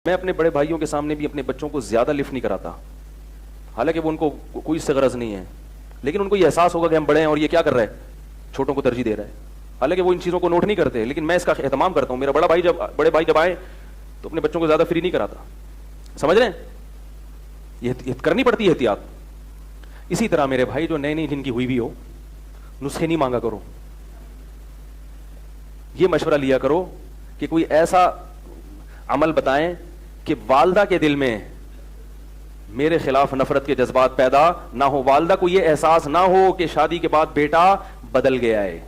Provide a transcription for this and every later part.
میں اپنے بڑے بھائیوں کے سامنے بھی اپنے بچوں کو زیادہ لفٹ نہیں کراتا، حالانکہ وہ ان کو کوئی اس سے غرض نہیں ہے، لیکن ان کو یہ احساس ہوگا کہ ہم بڑے ہیں اور یہ کیا کر رہا ہے، چھوٹوں کو ترجیح دے رہا ہے، حالانکہ وہ ان چیزوں کو نوٹ نہیں کرتے، لیکن میں اس کا اہتمام کرتا ہوں۔ میرا بڑے بھائی جب آئے تو اپنے بچوں کو زیادہ فری نہیں کراتا، سمجھ رہے ہیں؟ یہ کرنی پڑتی ہے احتیاط۔ اسی طرح میرے بھائی جو نئی جن کی ہوئی بھی ہو، نسخے نہیں مانگا کرو، یہ مشورہ لیا کرو کہ کوئی ایسا عمل بتائیں کہ والدہ کے دل میں میرے خلاف نفرت کے جذبات پیدا نہ ہو، والدہ کو یہ احساس نہ ہو کہ شادی کے بعد بیٹا بدل گیا ہے۔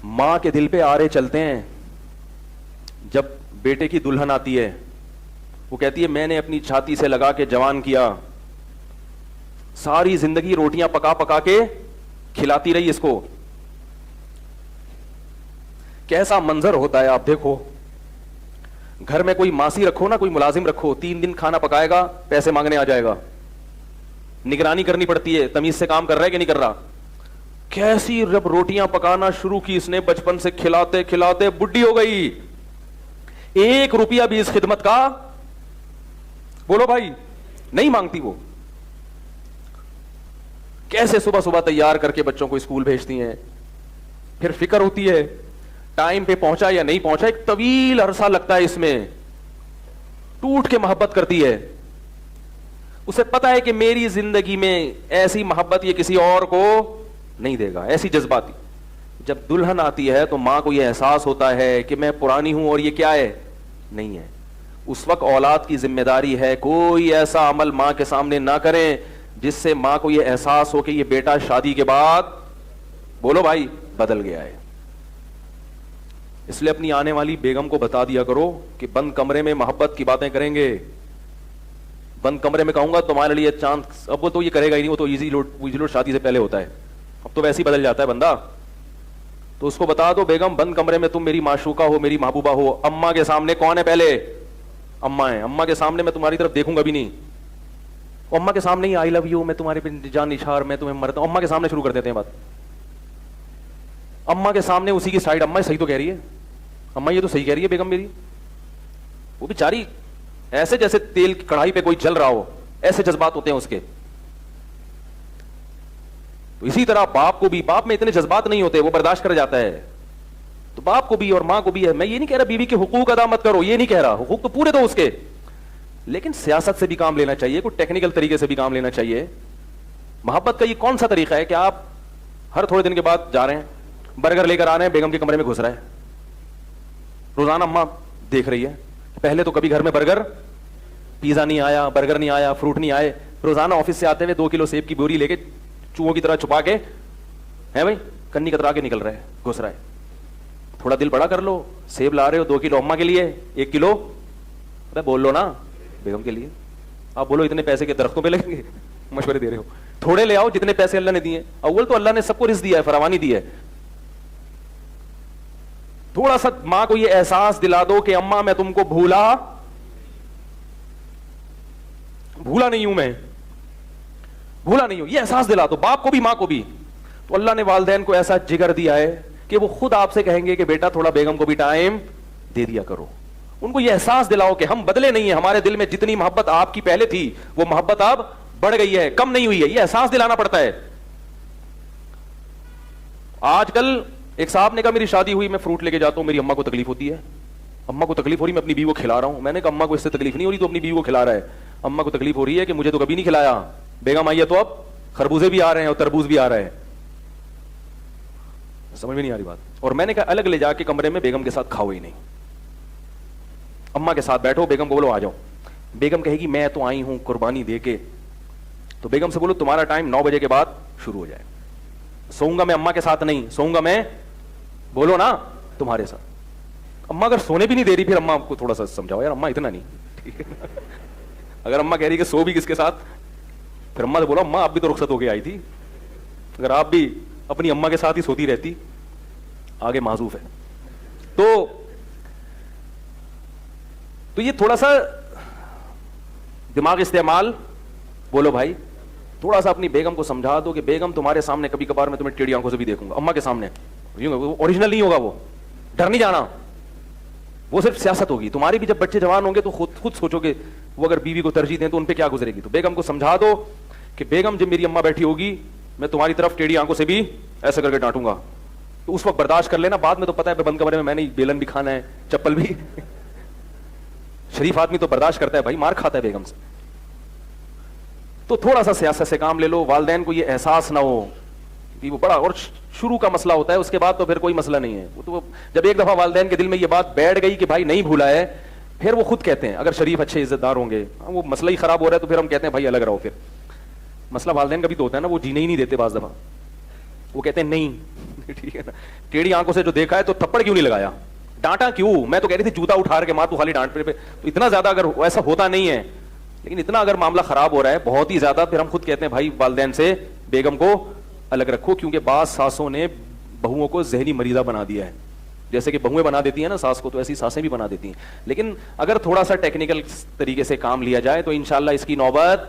ماں کے دل پہ آرے چلتے ہیں، جب بیٹے کی دلہن آتی ہے وہ کہتی ہے میں نے اپنی چھاتی سے لگا کے جوان کیا، ساری زندگی روٹیاں پکا پکا کے کھلاتی رہی اس کو، کیسا منظر ہوتا ہے آپ دیکھو۔ گھر میں کوئی ماسی رکھو نا، کوئی ملازم رکھو، 3 دن کھانا پکائے گا، پیسے مانگنے آ جائے گا، نگرانی کرنی پڑتی ہے تمیز سے کام کر رہا ہے کہ نہیں کر رہا۔ کیسی جب روٹیاں پکانا شروع کی اس نے، بچپن سے کھلاتے کھلاتے بڈھی ہو گئی، 1 روپیہ بھی اس خدمت کا بولو بھائی نہیں مانگتی۔ وہ کیسے صبح صبح تیار کر کے بچوں کو اسکول بھیجتی ہیں، پھر فکر ہوتی ہے ٹائم پہ پہنچا یا نہیں پہنچا، ایک طویل عرصہ لگتا ہے اس میں، ٹوٹ کے محبت کرتی ہے، اسے پتا ہے کہ میری زندگی میں ایسی محبت یہ کسی اور کو نہیں دے گا، ایسی جذباتی۔ جب دلہن آتی ہے تو ماں کو یہ احساس ہوتا ہے کہ میں پرانی ہوں اور یہ کیا ہے، نہیں ہے۔ اس وقت اولاد کی ذمہ داری ہے کوئی ایسا عمل ماں کے سامنے نہ کریں جس سے ماں کو یہ احساس ہو کہ یہ بیٹا شادی کے بعد بولو بھائی بدل گیا ہے۔ اس لیے اپنی آنے والی بیگم کو بتا دیا کرو کہ بند کمرے میں محبت کی باتیں کریں گے، بند کمرے میں کہوں گا تمہارے لیے چاند، اب وہ تو یہ کرے گا ہی نہیں، وہ تو ایزی لوڈ شادی سے پہلے ہوتا ہے، اب تو ویسے ہی بدل جاتا ہے بندہ۔ تو اس کو بتا دو بیگم بند کمرے میں تم میری معشوقہ ہو، میری محبوبہ ہو، اماں کے سامنے کون ہے پہلے، اماں ہیں، اماں کے سامنے میں تمہاری طرف دیکھوں گا بھی نہیں، اماں کے سامنے ہی آئی لو یو، میں تمہارے پہ جان نثار، میں تمہیں مرتا ہوں، اماں کے سامنے شروع کر دیتے ہیں بات، اماں کے سامنے اسی کی سائڈ، اماں صحیح تو کہہ رہی ہے، اماں یہ تو صحیح کہہ رہی ہے بیگم میری، وہ بیچاری ایسے جیسے تیل کی کڑھائی پہ کوئی جل رہا ہو، ایسے جذبات ہوتے ہیں اس کے۔ تو اسی طرح باپ کو بھی، باپ میں اتنے جذبات نہیں ہوتے، وہ برداشت کر جاتا ہے، تو باپ کو بھی اور ماں کو بھی ہے۔ میں یہ نہیں کہہ رہا بیوی کے حقوق ادا مت کرو، یہ نہیں کہہ رہا، حقوق تو پورے دو اس کے، لیکن سیاست سے بھی کام لینا چاہیے، کوئی ٹیکنیکل طریقے سے بھی کام لینا چاہیے۔ محبت کا یہ کون سا طریقہ ہے کہ آپ ہر تھوڑے دن کے بعد جا رہے ہیں برگر لے کر آ رہے ہیں، بیگم کے کمرے میں گھس رہا ہے، روزانہ اماں دیکھ رہی ہے، پہلے تو کبھی گھر میں برگر پیزا نہیں آیا، برگر نہیں آیا، فروٹ نہیں آئے، روزانہ آفس سے آتے ہوئے 2 کلو سیب کی بوری لے کے چوہوں کی طرح چھپا کے ہے بھائی کنی کترا کے نکل رہا ہے، گھس رہا ہے۔ تھوڑا دل بڑا کر لو، سیب لا رہے ہو 2 کلو اماں کے لیے، 1 کلو بول لو نا بیگم کے لیے، آپ بولو اتنے پیسے کے درختوں پہ لگیں گے، مشورے دے رہے ہو، تھوڑے لے آؤ جتنے پیسے اللہ نے دیے، اول تو اللہ نے سب کو رزق دیا ہے، فراوانی دی ہے، تھوڑا سا ماں کو یہ احساس دلا دو کہ اماں میں تم کو بھولا نہیں ہوں، میں بھولا نہیں ہوں، یہ احساس دلا دو باپ کو بھی ماں کو بھی۔ تو اللہ نے والدین کو ایسا جگر دیا ہے کہ وہ خود آپ سے کہیں گے کہ بیٹا تھوڑا بیگم کو بھی ٹائم دے دیا کرو، ان کو یہ احساس دلاؤ کہ ہم بدلے نہیں ہیں، ہمارے دل میں جتنی محبت آپ کی پہلے تھی وہ محبت اب بڑھ گئی ہے، کم نہیں ہوئی ہے، یہ احساس دلانا پڑتا ہے۔ آج کل ایک صاحب نے کہا میری شادی ہوئی، میں فروٹ لے کے جاتا ہوں، میری اماں کو تکلیف ہوتی ہے، اماں کو تکلیف ہو رہی، میں اپنی بیوی کو کھلا رہا ہوں۔ میں نے کہا اماں کو اس سے تکلیف نہیں ہو رہی تو اپنی بیوی کو کھلا رہا ہے، اماں کو تکلیف ہو رہی ہے کہ مجھے تو کبھی نہیں کھلایا، بیگم آئی ہے تو اب خربوزے بھی آ رہے ہیں اور تربوز بھی آ رہے ہیں، سمجھ میں نہیں آ رہی بات۔ اور میں نے کہا الگ لے جا کے کمرے میں بیگم کے ساتھ کھاؤ ہی نہیں، اماں کے ساتھ بیٹھو، بیگم کو بولو آ جاؤ، بیگم کہے گی میں تو آئی ہوں قربانی دے کے، تو بیگم سے بولو تمہارا ٹائم 9 بجے کے بعد شروع ہو جائے، سوؤں گا میں اماں کے ساتھ نہیں، سوؤں گا میں بولو نا تمہارے ساتھ۔ اماں اگر سونے بھی نہیں دے رہی پھر اماں کو تھوڑا سا سمجھاؤ یار اماں اتنا نہیں، ٹھیک ہے؟ اگر اماں کہہ رہی کہ سو بھی کس کے ساتھ، پھر اماں سے بولو اماں آپ بھی تو رخصت ہو کے آئی تھی، اگر آپ بھی اپنی اماں کے ساتھ ہی سوتی رہتی آگے معذوف ہے۔ تو یہ تھوڑا سا دماغ استعمال، بولو بھائی تھوڑا سا اپنی بیگم کو سمجھا دو کہ بیگم تمہارے سامنے کبھی کبھار میں تمہیں ٹیڑھی آنکھوں سے بھی دیکھوں گا، اماں کے سامنے اوریجنل نہیں ہوگا، وہ ڈر نہیں جانا، وہ صرف سیاست ہوگی. تمہاری بھی جب بچے جوان ہوں گے تو خود سوچو گے وہ اگر بیوی کو ترجیح دیں تو ان پہ کیا گزرے گی. تو بیگم کو سمجھا دو کہ بیگم جب میری اماں بیٹھی ہوگی میں تمہاری طرف ٹیڑھی آنکھوں سے بھی ایسے کر کے ڈانٹوں گا, تو اس وقت برداشت کر لینا. بعد میں تو پتا ہے بند کمرے میں نے بیلن بھی کھانا ہے, چپل بھی. شریف آدمی تو برداشت کرتا ہے بھائی, مار کھاتا ہے بیگم سے. تو تھوڑا سا سیاست سے کام لے لو. والدین کو یہ احساس نہ ہو کہ وہ بڑا اور شروع کا مسئلہ ہوتا ہے, اس کے بعد تو پھر کوئی مسئلہ نہیں ہے. وہ تو جب ایک دفعہ والدین کے دل میں یہ بات بیٹھ گئی کہ بھائی نہیں بھولا ہے, پھر وہ خود کہتے ہیں, اگر شریف اچھے عزت دار ہوں گے, وہ مسئلہ ہی خراب ہو رہا ہے تو پھر ہم کہتے ہیں بھائی الگ رہو. پھر مسئلہ والدین کا بھی تو ہوتا ہے نا, وہ جینے ہی نہیں دیتے بعض دفعہ. وہ کہتے ہیں نہیں ٹھیک ہے نا, ٹیڑھی آنکھوں سے جو دیکھا ہے تو تھپڑ کیوں نہیں لگایا, ڈانٹا کیوں, میں تو کہہ رہی تھی جوتا اٹھا کے ماں تو خالی ڈانٹ پہ. تو اتنا زیادہ اگر ایسا ہوتا نہیں ہے, لیکن اتنا اگر معاملہ خراب ہو رہا ہے بہت ہی زیادہ, پھر ہم خود کہتے ہیں بھائی والدین سے بیگم کو الگ رکھو. کیونکہ بعض ساسوں نے بہوؤں کو ذہنی مریضہ بنا دیا ہے. جیسے کہ بہویں بنا دیتی ہیں نا ساس کو, تو ایسی ساسیں بھی بنا دیتی ہیں. لیکن اگر تھوڑا سا ٹیکنیکل طریقے سے کام لیا جائے تو انشاءاللہ اس کی نوبت